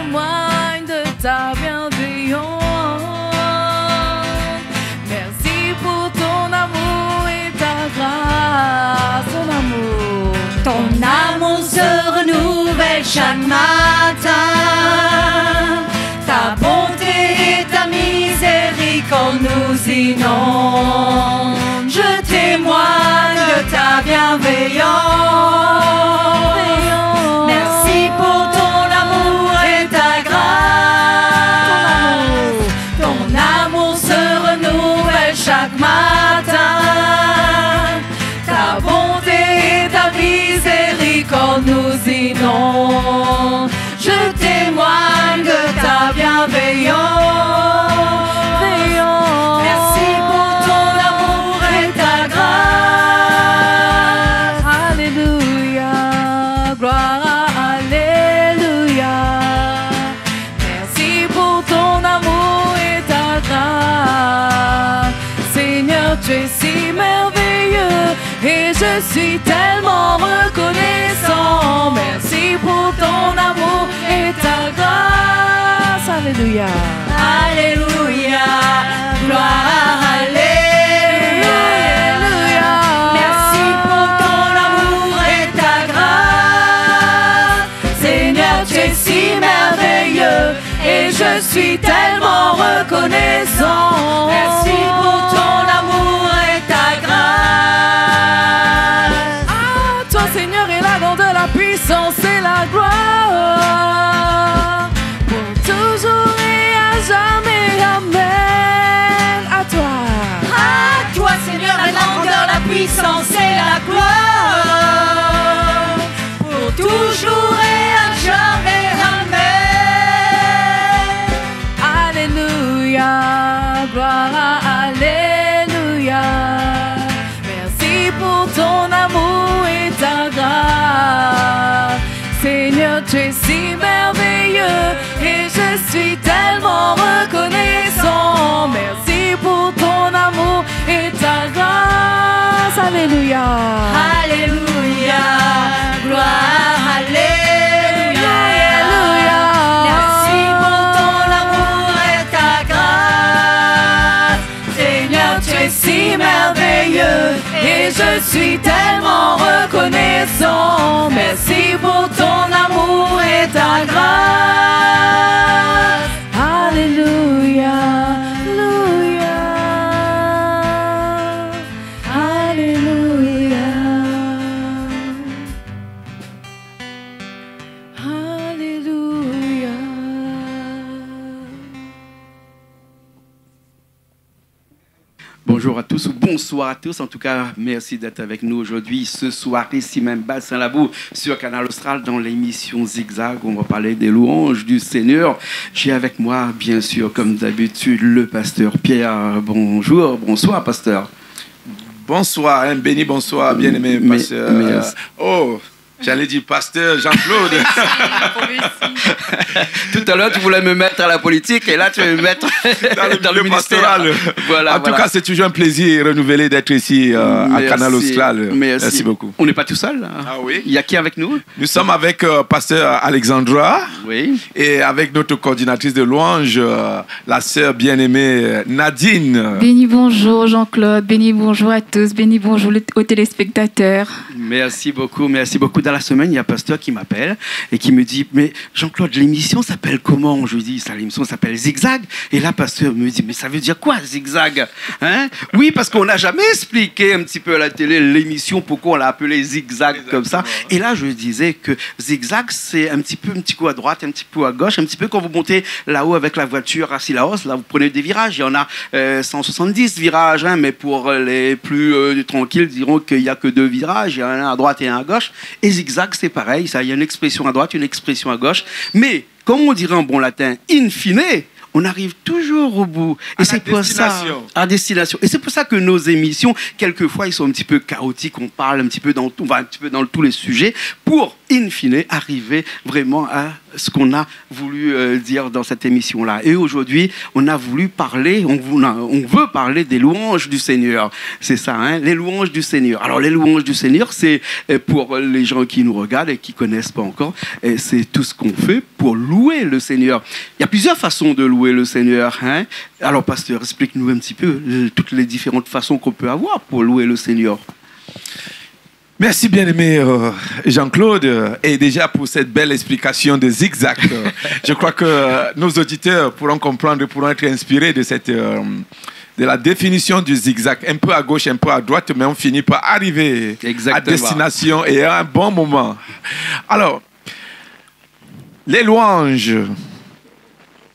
témoigne de ta bienveillance. Merci pour ton amour et ta grâce, ton amour. Ton amour se renouvelle chaque matin. Ta bonté et ta miséricorde nous inondent. Je témoigne de ta bienveillance. Merci pour ton amour et ta grâce. Ton amour se renouvelle chaque matin. Ta bonté et ta miséricorde nous inondent. Je témoigne de ta bienveillance. Merci pour ton amour et ta grâce. Alléluia, gloire, alléluia. Merci pour ton amour et ta grâce. Seigneur, tu es si merveilleux et je suis tellement reconnaissant. Merci pour ton amour et ta grâce. Alléluia. Alléluia, gloire, alléluia. Merci pour ton amour et ta grâce. Seigneur, tu es si merveilleux et je suis tellement reconnaissant. Merci pour ton amour et ta grâce. Ah, toi Seigneur est la grandeur, la puissance et la gloire. Pour toujours et à jamais, amen. À toi. À toi, Seigneur, la grandeur, la puissance et la gloire. Pour toujours et à jamais, amen. Alléluia, gloire, alléluia. Merci pour ton amour et ta grâce. Seigneur, tu es si merveilleux et je suis tellement reconnaissant. Merci pour ton amour et ta grâce. Alléluia. Alléluia, gloire, alléluia. Alléluia. Merci pour ton amour et ta grâce. Seigneur, tu es si merveilleux et je suis tellement reconnaissant. Merci pour ton amour et ta grâce. Alléluia. Alléluia. Alléluia. Alléluia. Bonjour à tous ou bonsoir à tous. En tout cas, merci d'être avec nous aujourd'hui, ce soir, ici même, Bas-Saint-Labour, sur Canal Austral, dans l'émission Zigzag. On va parler des louanges du Seigneur. J'ai avec moi, bien sûr, comme d'habitude, le pasteur Pierre. Bonjour, bonsoir, pasteur. Bonsoir, hein, béni, bonsoir, bien-aimé pasteur. Oh, j'allais dire pasteur Jean-Claude. Tout à l'heure, tu voulais me mettre à la politique et là, tu veux me mettre dans le pastoral. Voilà, En tout cas, c'est toujours un plaisir renouvelé d'être ici à Canal Austral. Merci beaucoup. On n'est pas tout seul. Hein. Ah oui. Il y a qui avec nous? Nous sommes avec pasteur Alexandra. Oui. Et avec notre coordinatrice de louange, la sœur bien-aimée Nadine. Béni bonjour Jean-Claude, béni bonjour à tous, béni bonjour aux téléspectateurs. Merci beaucoup, merci beaucoup. Dans la semaine, il y a un pasteur qui m'appelle et qui me dit, mais Jean-Claude, l'émission s'appelle comment? Je lui dis, l'émission s'appelle Zigzag. Et là, pasteur me dit, mais ça veut dire quoi, Zigzag, hein? Oui, parce qu'on n'a jamais expliqué un petit peu à la télé l'émission, pourquoi on l'a appelé Zigzag. Exactement. Comme ça. Et là, je disais que Zigzag, c'est un petit coup à droite, un petit peu à gauche, un petit peu quand vous montez là-haut avec la voiture à Sillaos, là, vous prenez des virages. Il y en a 170 virages, hein, mais pour les plus tranquilles, diront qu'il n'y a que 2 virages. Il y en a un à droite et un à gauche. Et Zigzag, c'est pareil. Ça, il y a une expression à droite, une expression à gauche. Mais, comme on dirait en bon latin, in fine, on arrive toujours au bout. Et c'est pour ça, à destination. Et c'est pour ça que nos émissions, quelquefois, ils sont un petit peu chaotiques. On parle un petit peu on va un petit peu dans tous les sujets pour, in fine, arriver vraiment à ce qu'on a voulu dire dans cette émission-là. Et aujourd'hui, on a voulu parler, on veut parler des louanges du Seigneur. C'est ça, hein, les louanges du Seigneur. Alors, les louanges du Seigneur, c'est pour les gens qui nous regardent et qui ne connaissent pas encore, c'est tout ce qu'on fait pour louer le Seigneur. Il y a plusieurs façons de louer le Seigneur. Hein. Alors, pasteur, explique-nous un petit peu toutes les différentes façons qu'on peut avoir pour louer le Seigneur. Merci bien-aimé Jean-Claude et déjà pour cette belle explication de zigzag. Je crois que nos auditeurs pourront comprendre, pourront être inspirés de la définition du zigzag. Un peu à gauche, un peu à droite, mais on finit par arriver à destination et à un bon moment. Alors, les louanges.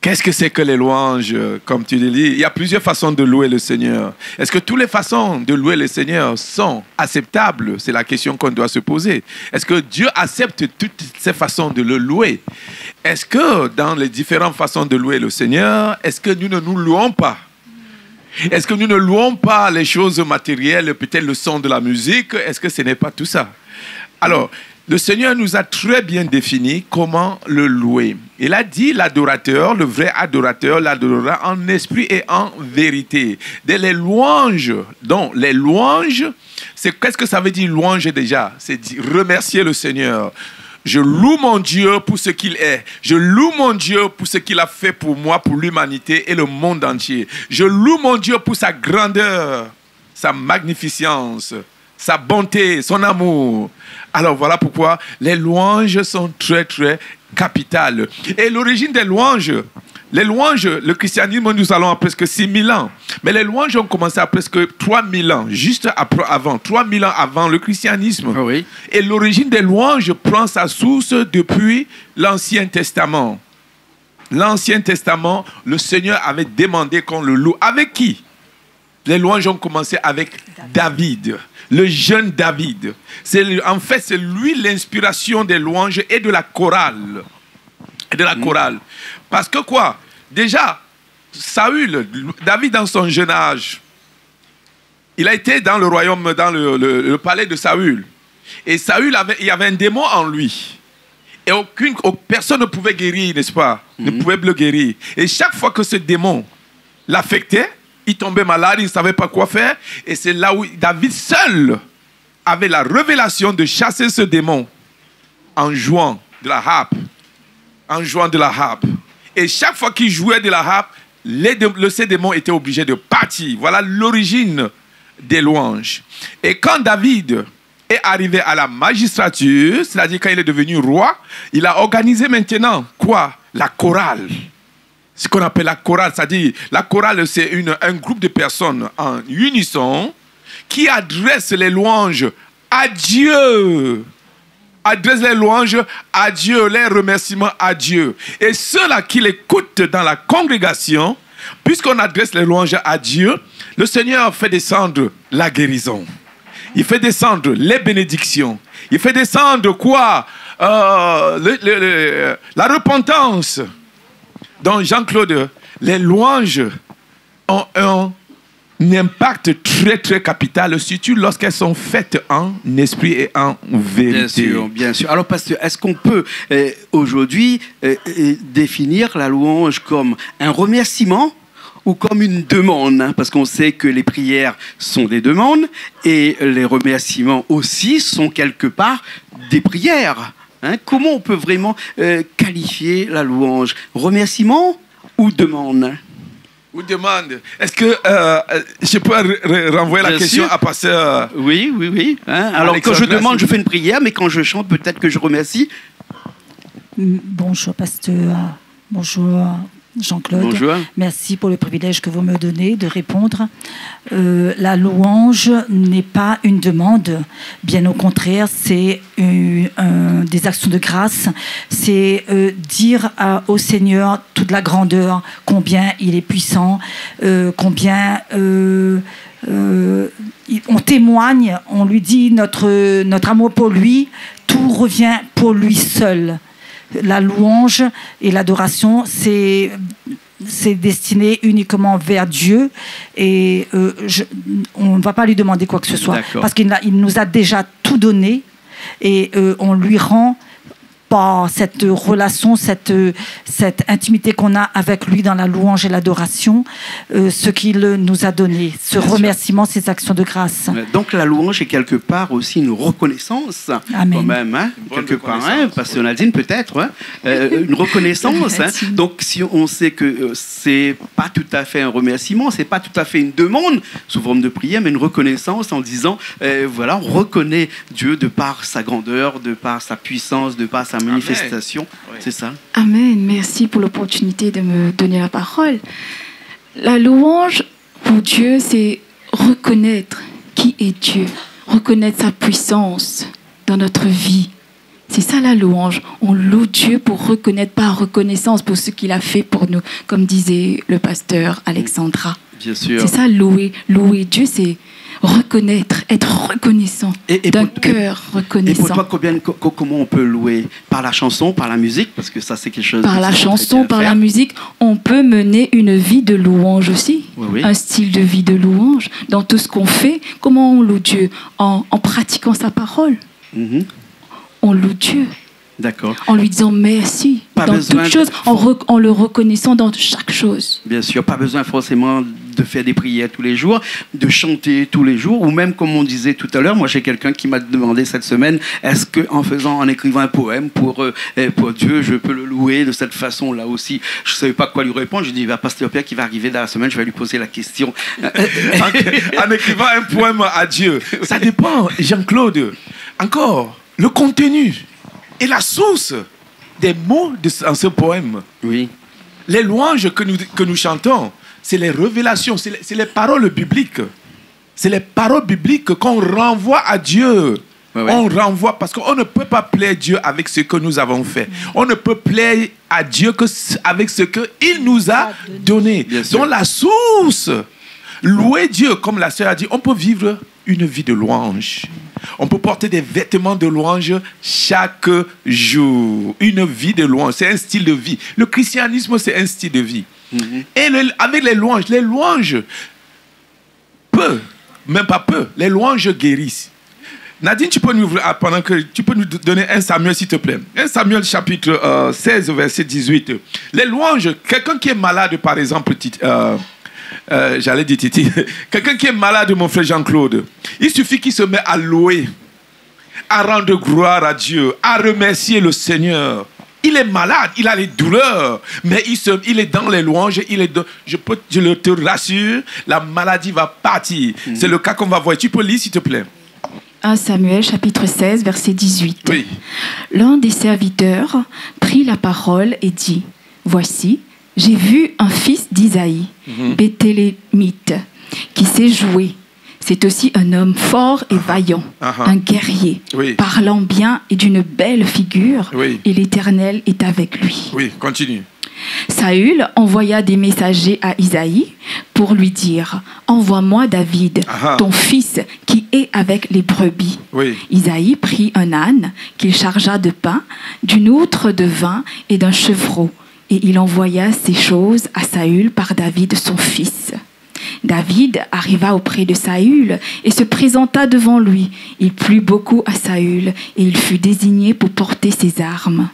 Qu'est-ce que c'est que les louanges, comme tu le dis? Il y a plusieurs façons de louer le Seigneur. Est-ce que toutes les façons de louer le Seigneur sont acceptables? C'est la question qu'on doit se poser. Est-ce que Dieu accepte toutes ces façons de le louer? Est-ce que dans les différentes façons de louer le Seigneur, est-ce que nous ne nous louons pas? Est-ce que nous ne louons pas les choses matérielles, peut-être le son de la musique? Est-ce que ce n'est pas tout ça? Alors, le Seigneur nous a très bien défini comment le louer. Il a dit l'adorateur, le vrai adorateur, l'adorera en esprit et en vérité. Les louanges, donc les louanges, qu'est-ce que ça veut dire louange déjà? C'est remercier le Seigneur. Je loue mon Dieu pour ce qu'il est. Je loue mon Dieu pour ce qu'il a fait pour moi, pour l'humanité et le monde entier. Je loue mon Dieu pour sa grandeur, sa magnificence, sa bonté, son amour. Alors voilà pourquoi les louanges sont très très capitales. Et l'origine des louanges, le christianisme, nous allons à presque 6000 ans. Mais les louanges ont commencé à presque 3000 ans, juste avant, 3000 ans avant le christianisme. Oui. Et l'origine des louanges prend sa source depuis l'Ancien Testament. L'Ancien Testament, le Seigneur avait demandé qu'on le loue. Avec qui? Les louanges ont commencé avec David, le jeune David. En fait, c'est lui l'inspiration des louanges et de la chorale. Parce que quoi? Déjà, Saül, David dans son jeune âge, il a été dans le royaume, dans le palais de Saül. Et Saül, il y avait un démon en lui. Et personne ne pouvait guérir, n'est-ce pas? Ne pouvait le guérir. Et chaque fois que ce démon l'affectait, il tombait malade, il ne savait pas quoi faire. Et c'est là où David seul avait la révélation de chasser ce démon en jouant de la harpe. Et chaque fois qu'il jouait de la harpe, ces démons étaient obligés de partir. Voilà l'origine des louanges. Et quand David est arrivé à la magistrature, c'est-à-dire quand il est devenu roi, il a organisé maintenant quoi? La chorale. Ce qu'on appelle la chorale, c'est-à-dire la chorale, c'est un groupe de personnes en unisson qui adressent les louanges à Dieu. Adressent les louanges à Dieu, les remerciements à Dieu. Et ceux-là qui l'écoutent dans la congrégation, puisqu'on adresse les louanges à Dieu, le Seigneur fait descendre la guérison. Il fait descendre les bénédictions. Il fait descendre quoi? La repentance. Donc, Jean-Claude, les louanges ont un impact très, très capital, surtout lorsqu'elles sont faites en esprit et en vérité. Bien sûr, bien sûr. Alors, pasteur, est-ce qu'on peut aujourd'hui définir la louange comme un remerciement ou comme une demande, hein? Parce qu'on sait que les prières sont des demandes et les remerciements aussi sont quelque part des prières. Hein, comment on peut vraiment qualifier la louange? Remerciement ou demande? Ou demande. Est-ce que je peux renvoyer la question à pasteur? Oui. Hein? Alors quand je demande, je fais une prière, mais quand je chante, peut-être que je remercie. Bonjour pasteur. Bonjour Jean-Claude. Bonjour. Merci pour le privilège que vous me donnez de répondre. La louange n'est pas une demande. Bien au contraire, c'est des actions de grâce. C'est dire au Seigneur toute la grandeur, combien il est puissant, combien on témoigne, on lui dit notre amour pour lui, tout revient pour lui seul. La louange et l'adoration, c'est destiné uniquement vers Dieu et on ne va pas lui demander quoi que ce soit. D'accord. Parce qu'il nous a déjà tout donné et on lui rend cette relation, cette intimité qu'on a avec lui dans la louange et l'adoration, ce qu'il nous a donné, ce remerciement, ces actions de grâce. Donc la louange est quelque part aussi une reconnaissance, Amen. quand même, hein, quelque part, hein, Pasteur Nadine peut-être, hein, une reconnaissance. Hein. Donc si on sait que c'est pas tout à fait un remerciement, c'est pas tout à fait une demande sous forme de prière, mais une reconnaissance en disant, voilà, on reconnaît Dieu de par sa grandeur, de par sa puissance, de par sa manifestation. Amen. C'est ça. Amen. Merci pour l'opportunité de me donner la parole. La louange pour Dieu, c'est reconnaître qui est Dieu, reconnaître sa puissance dans notre vie. C'est ça la louange. On loue Dieu pour reconnaître, par reconnaissance pour ce qu'il a fait pour nous, comme disait le pasteur Alexandra. Bien sûr. C'est ça, louer. Louer Dieu, c'est reconnaître, être reconnaissant, d'un cœur reconnaissant. Et pour toi, comment on peut louer? Par la chanson, par la musique? Parce que ça, c'est quelque chose... Par la chanson, par la musique, on peut mener une vie de louange aussi. Oui, oui. Un style de vie de louange. Dans tout ce qu'on fait, comment on loue Dieu? En pratiquant sa parole. Mm-hmm. On loue Dieu. D'accord. En lui disant merci dans toute chose, en le reconnaissant dans chaque chose. Bien sûr, pas besoin forcément de faire des prières tous les jours, de chanter tous les jours, ou même comme on disait tout à l'heure, moi j'ai quelqu'un qui m'a demandé cette semaine, est-ce qu'en écrivant un poème pour Dieu, je peux le louer de cette façon-là aussi? Je ne savais pas quoi lui répondre, je dis, Pasteur Pierre qui va arriver dans la semaine, je vais lui poser la question. En écrivant un poème à Dieu, ça dépend, Jean-Claude. Encore, le contenu et la source des mots dans ce poème. Oui. Les louanges que nous chantons, c'est les révélations, c'est les paroles bibliques. C'est les paroles bibliques qu'on renvoie à Dieu. Ouais, ouais. On renvoie parce qu'on ne peut pas plaire Dieu avec ce que nous avons fait. On ne peut plaire à Dieu qu'avec ce qu'il nous a donné. Donc la source, louer Dieu, comme la sœur a dit, on peut vivre une vie de louange. On peut porter des vêtements de louange chaque jour. Une vie de louange, c'est un style de vie. Le christianisme, c'est un style de vie. Mm-hmm. Et avec les louanges même pas peu, les louanges guérissent. Nadine, tu peux nous donner 1 Samuel, s'il te plaît. 1 Samuel, chapitre 16, verset 18. Les louanges, quelqu'un qui est malade, par exemple, j'allais dire Titi. Quelqu'un qui est malade, mon frère Jean-Claude, il suffit qu'il se met à louer, à rendre gloire à Dieu, à remercier le Seigneur. Il est malade, il a les douleurs, mais il est dans les louanges. Je te rassure, la maladie va partir. C'est le cas qu'on va voir. Tu peux lire, s'il te plaît. 1 Samuel, chapitre 16, verset 18. Oui. L'un des serviteurs prit la parole et dit, « Voici, j'ai vu un fils d'Isaïe, Béthélémite, qui sait jouer. C'est aussi un homme fort et vaillant, un guerrier, parlant bien et d'une belle figure, et l'Éternel est avec lui. » Oui, continue. Saül envoya des messagers à Isaïe pour lui dire, « Envoie-moi David, ton fils, qui est avec les brebis. » Isaïe prit un âne qu'il chargea de pain, d'une outre de vin et d'un chevreau. Et il envoya ces choses à Saül par David, son fils. David arriva auprès de Saül et se présenta devant lui. Il plut beaucoup à Saül et il fut désigné pour porter ses armes.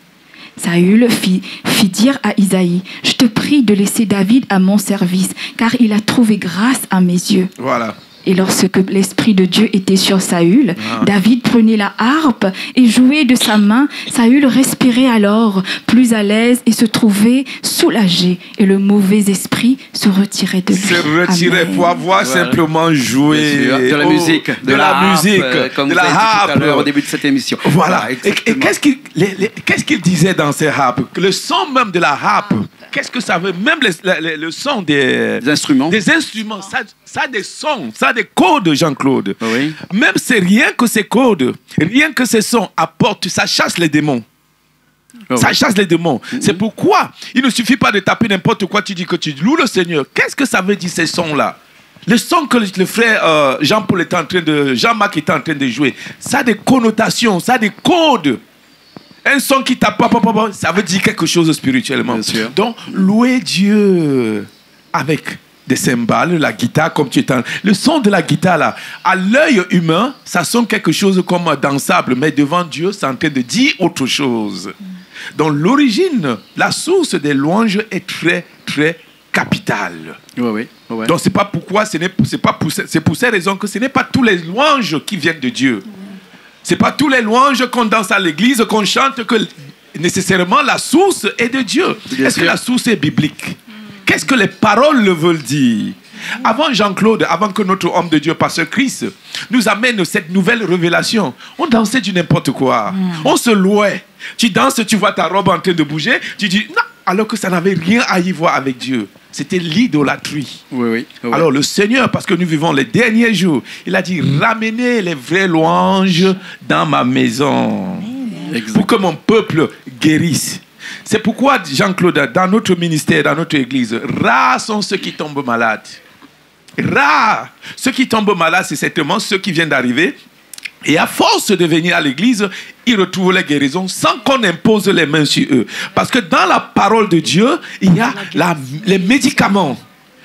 Saül fit dire à Isaïe, « Je te prie de laisser David à mon service, car il a trouvé grâce à mes yeux. » Voilà. Et lorsque l'Esprit de Dieu était sur Saül, David prenait la harpe et jouait de sa main. Saül respirait alors plus à l'aise et se trouvait soulagé. Et le mauvais esprit se retirait de lui. Se retirait pour avoir simplement joué de la musique, de la musique, comme de vous la avez dit harpe tout à l'heure au début de cette émission. Voilà. Et qu'est-ce qu'il disait dans ces harpes? Le son même de la harpe. Qu'est-ce que ça veut? Même le son des instruments. Des instruments, ça a des sons, ça a des codes, Jean-Claude. Oui. Même c'est rien que ces codes, rien que ces sons apportent, ça chasse les démons. Ça chasse les démons. C'est pourquoi il ne suffit pas de taper n'importe quoi, tu dis que tu loues le Seigneur. Qu'est-ce que ça veut dire ces sons-là? Le son que le frère Jean-Marc était en train de jouer, ça a des connotations, ça a des codes. Un son qui tape, ça veut dire quelque chose spirituellement. Donc, louer Dieu avec des cymbales, la guitare, comme tu es en... Le son de la guitare, là, à l'œil humain, ça sonne quelque chose comme dansable, mais devant Dieu, c'est en train de dire autre chose. Donc, l'origine, la source des louanges est très, très capitale. Oui. Donc, c'est pour ces raisons que ce n'est pas tous les louanges qui viennent de Dieu. C'est pas tous les louanges qu'on danse à l'église, qu'on chante, que nécessairement la source est de Dieu. Est-ce que la source est biblique? Qu'est-ce que les paroles le veulent dire? Avant Jean-Claude, avant que notre homme de Dieu, pasteur Christ, nous amène cette nouvelle révélation, on dansait du n'importe quoi. On se louait. Tu danses, tu vois ta robe en train de bouger, tu dis non, alors que ça n'avait rien à y voir avec Dieu. C'était l'idolâtrie. Oui. Alors le Seigneur, parce que nous vivons les derniers jours, il a dit ramenez les vraies louanges dans ma maison. Pour que mon peuple guérisse. C'est pourquoi, Jean-Claude, dans notre ministère, dans notre église, rares sont ceux qui tombent malades. Rares. Ceux qui tombent malades, c'est certainement ceux qui viennent d'arriver. Et à force de venir à l'église, ils retrouvent les guérisons sans qu'on impose les mains sur eux. Parce que dans la parole de Dieu, il y a les médicaments.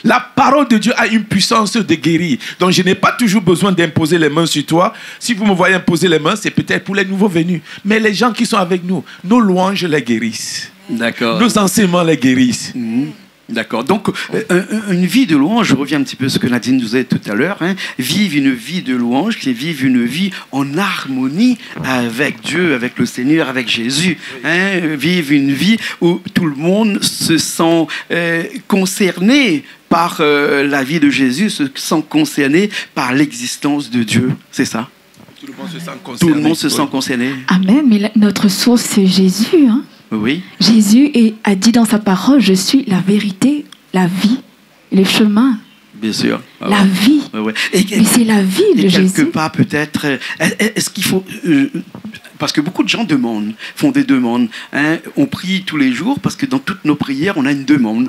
La parole de Dieu a une puissance de guérir. Donc je n'ai pas toujours besoin d'imposer les mains sur toi. Si vous me voyez imposer les mains, c'est peut-être pour les nouveaux venus. Mais les gens qui sont avec nous, nos louanges les guérissent. D'accord. Nos enseignements les guérissent. D'accord. Donc, une vie de louange, je reviens un petit peu à ce que Nadine nous a dit tout à l'heure, vivre une vie de louange, c'est vivre une vie en harmonie avec Dieu, avec le Seigneur, avec Jésus. Vivre une vie où tout le monde se sent concerné par la vie de Jésus, se sent concerné par l'existence de Dieu. C'est ça? Tout le monde se sent concerné. Tout le monde se sent concerné. Amen, mais notre source, c'est Jésus, Oui. Jésus a dit dans sa parole, je suis la vérité, la vie, le chemin. Bien sûr. La vie. Ouais. Mais c'est la vie de Jésus. Quelque part, peut-être, est-ce qu'il faut... parce que beaucoup de gens font des demandes. On prie tous les jours parce que dans toutes nos prières, on a une demande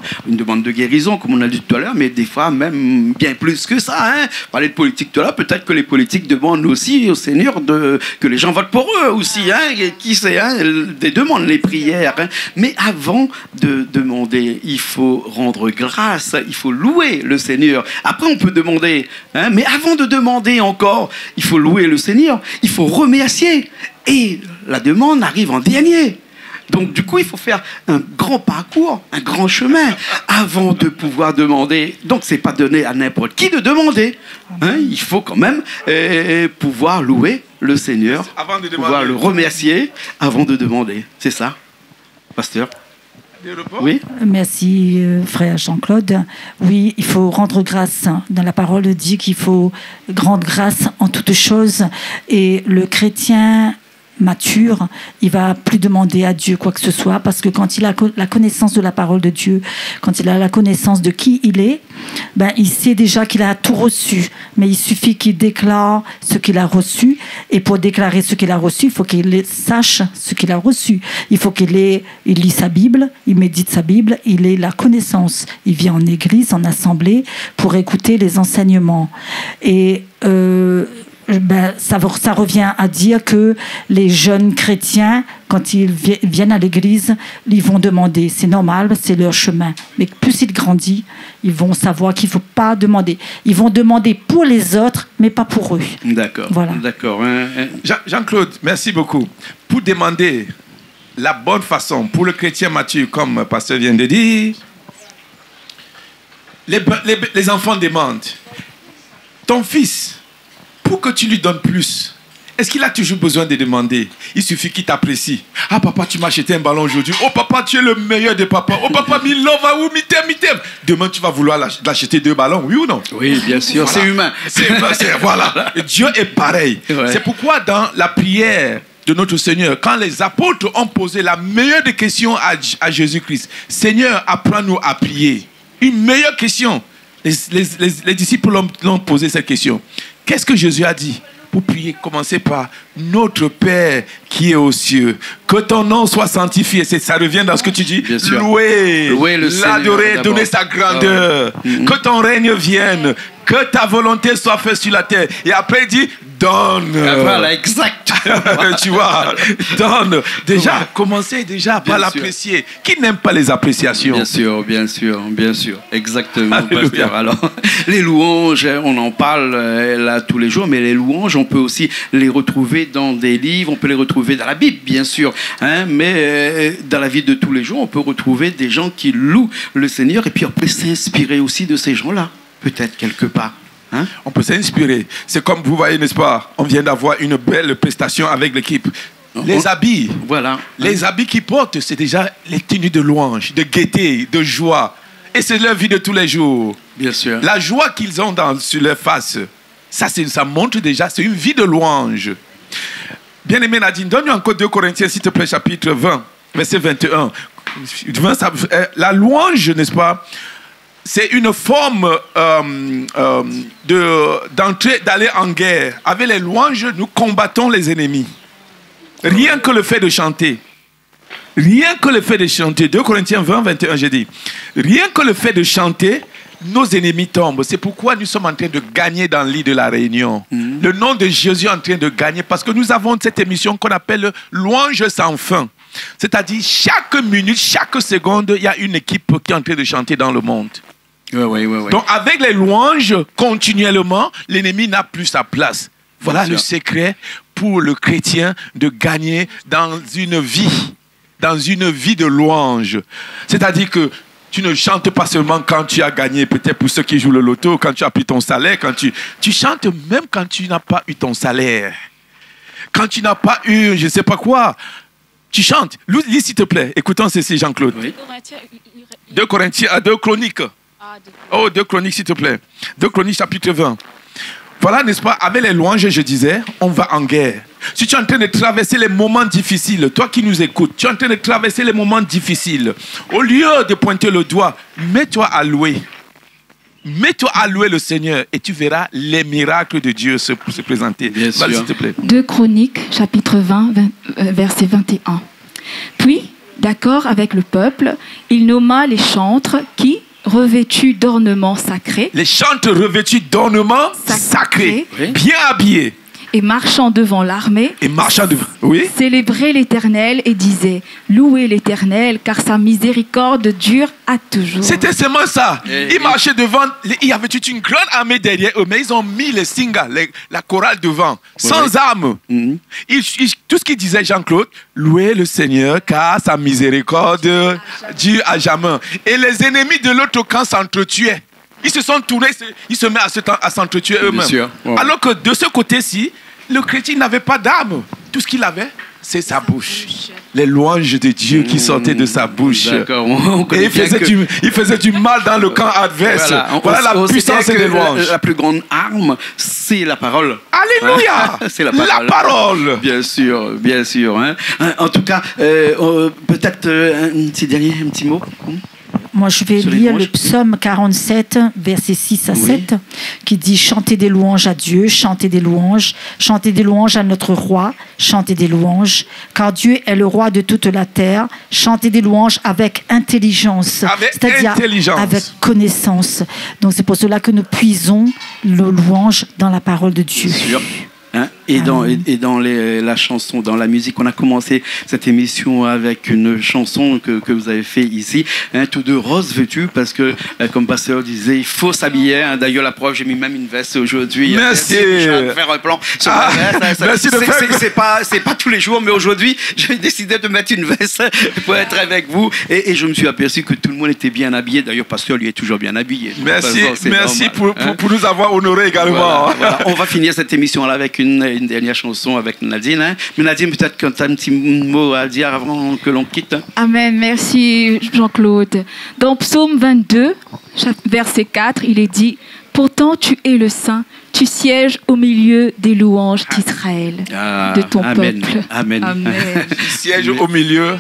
de guérison, comme on a dit tout à l'heure, mais des fois même bien plus que ça. Parler de politique tout à l'heure, peut-être que les politiques demandent aussi au Seigneur que les gens votent pour eux aussi. Qui sait, des demandes, les prières. Mais avant de demander, il faut rendre grâce, il faut louer le Seigneur. Après, on peut demander, mais avant de demander encore, il faut louer le Seigneur, il faut remercier. Et la demande arrive en dernier. Donc, du coup, il faut faire un grand parcours, un grand chemin avant de pouvoir demander. Donc, ce n'est pas donné à n'importe qui de demander. Il faut quand même pouvoir louer le Seigneur, pouvoir le remercier avant de demander. C'est ça, pasteur? Oui. Merci, frère Jean-Claude. Oui, il faut rendre grâce. Dans la parole dit qu'il faut rendre grâce en toutes choses. Et le chrétien mature, il va plus demander à Dieu quoi que ce soit, parce que quand il a la connaissance de la parole de Dieu, quand il a la connaissance de qui il est, il sait déjà qu'il a tout reçu, mais il suffit qu'il déclare ce qu'il a reçu, et pour déclarer ce qu'il a reçu, il faut qu'il sache ce qu'il a reçu. Il faut qu'il lit sa Bible, il médite sa Bible, il ait la connaissance. Il vient en église, en assemblée, pour écouter les enseignements. Et ça revient à dire que les jeunes chrétiens, quand ils viennent à l'église, ils vont demander. C'est normal, c'est leur chemin. Mais plus ils grandissent, ils vont savoir qu'il ne faut pas demander. Ils vont demander pour les autres, mais pas pour eux. D'accord. Voilà. D'accord. Jean-Claude, merci beaucoup. Pour demander la bonne façon, pour le chrétien mature, comme le pasteur vient de dire, les enfants demandent. Ton fils, pour que tu lui donnes plus, est-ce qu'il a toujours besoin de demander? Il suffit qu'il t'apprécie. Ah, papa, tu m'as acheté un ballon aujourd'hui. Oh, papa, tu es le meilleur des papas. Oh, papa, mi love, mi t'aime. Demain, tu vas vouloir l'acheter 2 ballons, oui ou non? Oui, bien sûr, voilà. C'est humain. Voilà. Dieu est pareil. Ouais. C'est pourquoi dans la prière de notre Seigneur, quand les apôtres ont posé la meilleure des questions à Jésus-Christ, Seigneur, apprends-nous à prier. Une meilleure question. Les disciples l'ont posé cette question. Qu'est-ce que Jésus a dit? Pour prier, commencez par notre Père qui est aux cieux. Que ton nom soit sanctifié. Ça revient dans ce que tu dis. Louer l'adorer, donner sa grandeur. Que ton règne vienne. Que ta volonté soit faite sur la terre. Et après, il dit, donne. Voilà, exact. Tu vois, donne. Déjà, commencez déjà par l'apprécier. Qui n'aime pas les appréciations? Bien sûr, bien sûr, bien sûr. Exactement, pasteur. Alors, les louanges, on en parle là tous les jours, mais les louanges, on peut aussi les retrouver dans des livres, on peut les retrouver dans la Bible, bien sûr. Hein, mais dans la vie de tous les jours, on peut retrouver des gens qui louent le Seigneur, et puis on peut s'inspirer aussi de ces gens-là, peut-être quelque part. Hein? On peut s'inspirer. C'est comme vous voyez, n'est-ce pas? On vient d'avoir une belle prestation avec l'équipe. Les habits, voilà. Les habits qu'ils portent, c'est déjà les tenues de louange, de gaieté, de joie. Et c'est leur vie de tous les jours. Bien sûr. La joie qu'ils ont sur leur face, ça montre déjà, c'est une vie de louange. Bien-aimé Nadine, donne-nous encore 2 Corinthiens, s'il te plaît, chapitre 20, verset 21. La louange, n'est-ce pas? C'est une forme d'aller en guerre. Avec les louanges, nous combattons les ennemis. Rien que le fait de chanter. Rien que le fait de chanter. 2 Corinthiens 20, 21, j'ai dit. Rien que le fait de chanter, nos ennemis tombent. C'est pourquoi nous sommes en train de gagner dans l'île de la Réunion. Le nom de Jésus est en train de gagner parce que nous avons cette émission qu'on appelle Louange sans fin. C'est-à-dire, chaque minute, chaque seconde, il y a une équipe qui est en train de chanter dans le monde. Ouais. Donc, avec les louanges, continuellement, l'ennemi n'a plus sa place. Voilà le secret pour le chrétien de gagner dans une vie de louange. C'est-à-dire que tu ne chantes pas seulement quand tu as gagné, peut-être pour ceux qui jouent le loto, quand tu as pris ton salaire, tu chantes même quand tu n'as pas eu ton salaire. Quand tu n'as pas eu, je ne sais pas quoi, tu chantes. Lis s'il te plaît. Écoutons ceci, Jean-Claude. Oui. 2 Chroniques. Oh, 2 Chroniques, s'il te plaît. 2 Chroniques, chapitre 20. Voilà, n'est-ce pas, avec les louanges, je disais, on va en guerre. Si tu es en train de traverser les moments difficiles, toi qui nous écoutes, tu es en train de traverser les moments difficiles, au lieu de pointer le doigt, mets-toi à louer. Mets-toi à louer le Seigneur et tu verras les miracles de Dieu se présenter. Bien sûr. S'il te plaît. 2 Chroniques, chapitre 20, verset 21. Puis, d'accord avec le peuple, il nomma les chantres qui, revêtus d'ornements sacrés. Les chantres revêtus d'ornements sacrés, bien habillés. Et marchant devant l'armée, célébraient l'Éternel et disaient, louez l'Éternel, car sa miséricorde dure à toujours. C'était seulement ça. Ils marchaient devant, il y avait toute une grande armée derrière eux, mais ils ont mis les singas, la chorale devant, sans armes. Tout ce qu'ils disaient, Jean-Claude, louez le Seigneur, car sa miséricorde dure à jamais. Et les ennemis de l'autre camp s'entretuaient. Ils se sont tournés, ils se mettent à s'entretuer eux-mêmes. Alors que de ce côté-ci, le chrétien n'avait pas d'armes. Tout ce qu'il avait, c'est sa bouche. Les louanges de Dieu qui sortaient de sa bouche. Et il faisait du mal dans le camp adverse. Voilà la puissance des louanges. La plus grande arme, c'est la parole. Alléluia. C'est la parole. Bien sûr, bien sûr. Hein. En tout cas, peut-être un petit mot. Moi, je vais lire le psaume 47, versets 6 à 7, qui dit « Chantez des louanges à Dieu, chantez des louanges à notre roi, chantez des louanges, car Dieu est le roi de toute la terre, chantez des louanges avec intelligence, c'est-à-dire avec connaissance. » Donc, c'est pour cela que nous puisons nos louanges dans la parole de Dieu. Bien sûr. Hein? Et dans la chanson, dans la musique, on a commencé cette émission avec une chanson que vous avez fait ici, hein, tout de rose vêtu, parce que, comme pasteur disait, il faut s'habiller. Hein. D'ailleurs, la preuve, j'ai mis même une veste aujourd'hui. Merci. Je vais faire un plan sur ma veste. Merci de faire. C'est pas tous les jours, mais aujourd'hui, j'ai décidé de mettre une veste pour être avec vous. Et je me suis aperçu que tout le monde était bien habillé. D'ailleurs, pasteur, lui est toujours bien habillé. Merci pour nous avoir honorés également. Voilà. On va finir cette émission-là avec une dernière chanson avec Nadine. Hein. Mais Nadine, peut-être que tu as un petit mot à dire avant que l'on quitte. Amen. Merci Jean-Claude. Dans Psaume 22, verset 4, il est dit « Pourtant tu es le Saint, tu sièges au milieu des louanges d'Israël, de ton peuple. » Amen. Tu sièges au milieu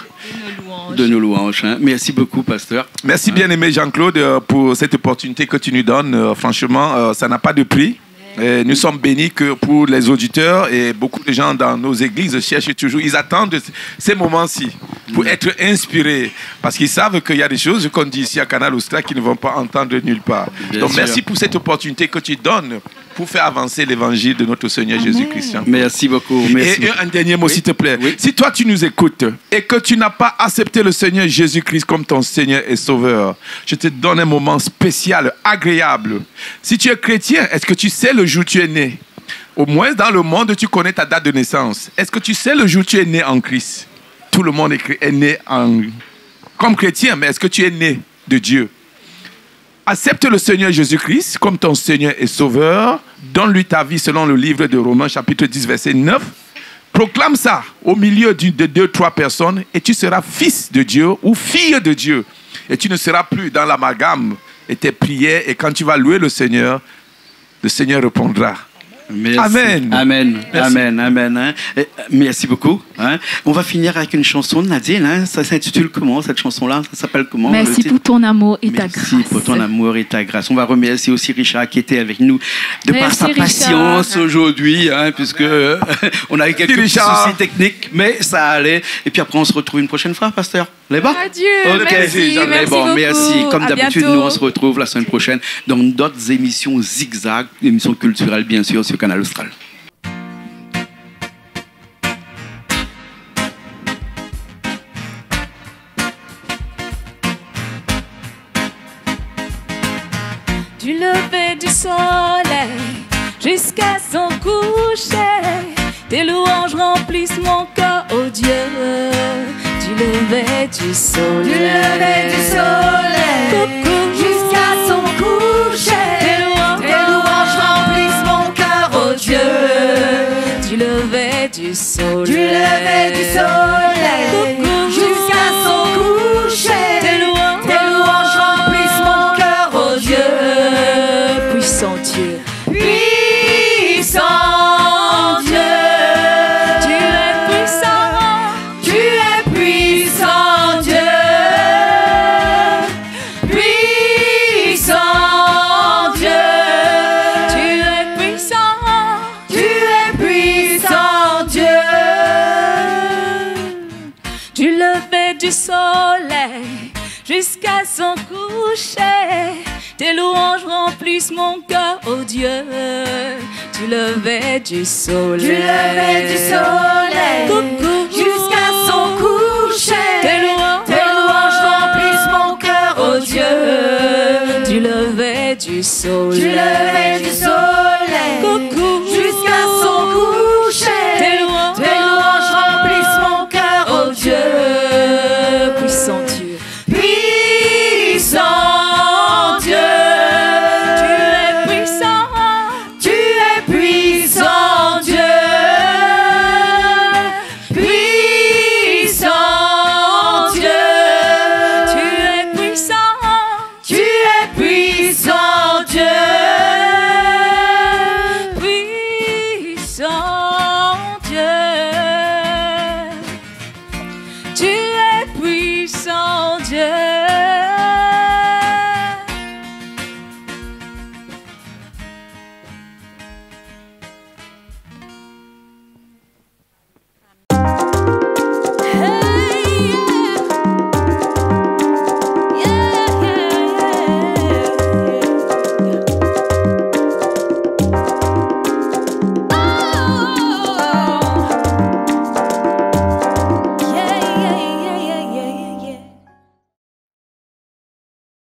de nos louanges. Hein. Merci beaucoup, pasteur. Merci bien-aimé Jean-Claude pour cette opportunité que tu nous donnes. Franchement, ça n'a pas de prix. Et nous sommes bénis que pour les auditeurs et beaucoup de gens dans nos églises cherchent toujours, ils attendent ces moments-ci pour être inspirés parce qu'ils savent qu'il y a des choses qu'on dit ici à Canal Austral qu'ils ne vont pas entendre nulle part. Donc merci pour cette opportunité que tu donnes pour faire avancer l'évangile de notre Seigneur Jésus-Christ. Merci beaucoup. Merci. Et un dernier mot, s'il te plaît. Oui. Si toi, tu nous écoutes et que tu n'as pas accepté le Seigneur Jésus-Christ comme ton Seigneur et Sauveur, je te donne un moment spécial, agréable. Si tu es chrétien, est-ce que tu sais le jour où tu es né? Au moins, dans le monde, tu connais ta date de naissance. Est-ce que tu sais le jour où tu es né en Christ? Tout le monde est né comme chrétien, mais est-ce que tu es né de Dieu? Accepte le Seigneur Jésus-Christ comme ton Seigneur et Sauveur. Donne-lui ta vie selon le livre de Romains, chapitre 10, verset 9. Proclame ça au milieu de 2-3 personnes et tu seras fils de Dieu ou fille de Dieu. Et tu ne seras plus dans l'amalgame et tes prières. Et quand tu vas louer le Seigneur répondra. Merci. Amen. Amen. Merci. Amen. Amen. Hein. Merci beaucoup. Hein. On va finir avec une chanson de Nadine. Hein. Ça s'intitule comment cette chanson-là? Ça s'appelle comment? Merci pour ton amour et ta grâce. Merci pour ton amour et ta grâce. On va remercier aussi Richard qui était avec nous de par sa patience aujourd'hui, hein, puisque on a eu quelques soucis techniques, mais ça allait. Et puis après, on se retrouve une prochaine fois, pasteur. Les bas? Adieu. Okay. Merci. Merci beaucoup. Merci. Comme d'habitude, bientôt. nous on se retrouve la semaine prochaine dans d'autres émissions Zigzag, émissions culturelles bien sûr sur Canal Austral. Du lever du soleil jusqu'à son coucher, tes louanges remplissent mon cœur, oh Dieu. Du lever du soleil, jusqu'à son coucher, tes louanges remplissent mon cœur, oh Dieu. Du lever du soleil, jusqu'à son coucher, tes louanges remplissent mon cœur, oh Dieu. puissant Dieu, Puissant Dieu, tu es puissant, tu es puissant Dieu. Puissant Dieu, tu es puissant, tu es puissant Dieu. du lever du soleil jusqu'à son coucher, tes louanges remplissent mon cœur, oh Dieu. Du lever du soleil, Jusqu'à son coucher, tes louanges remplissent mon cœur, oh Dieu. du lever du soleil, Du lever du soleil.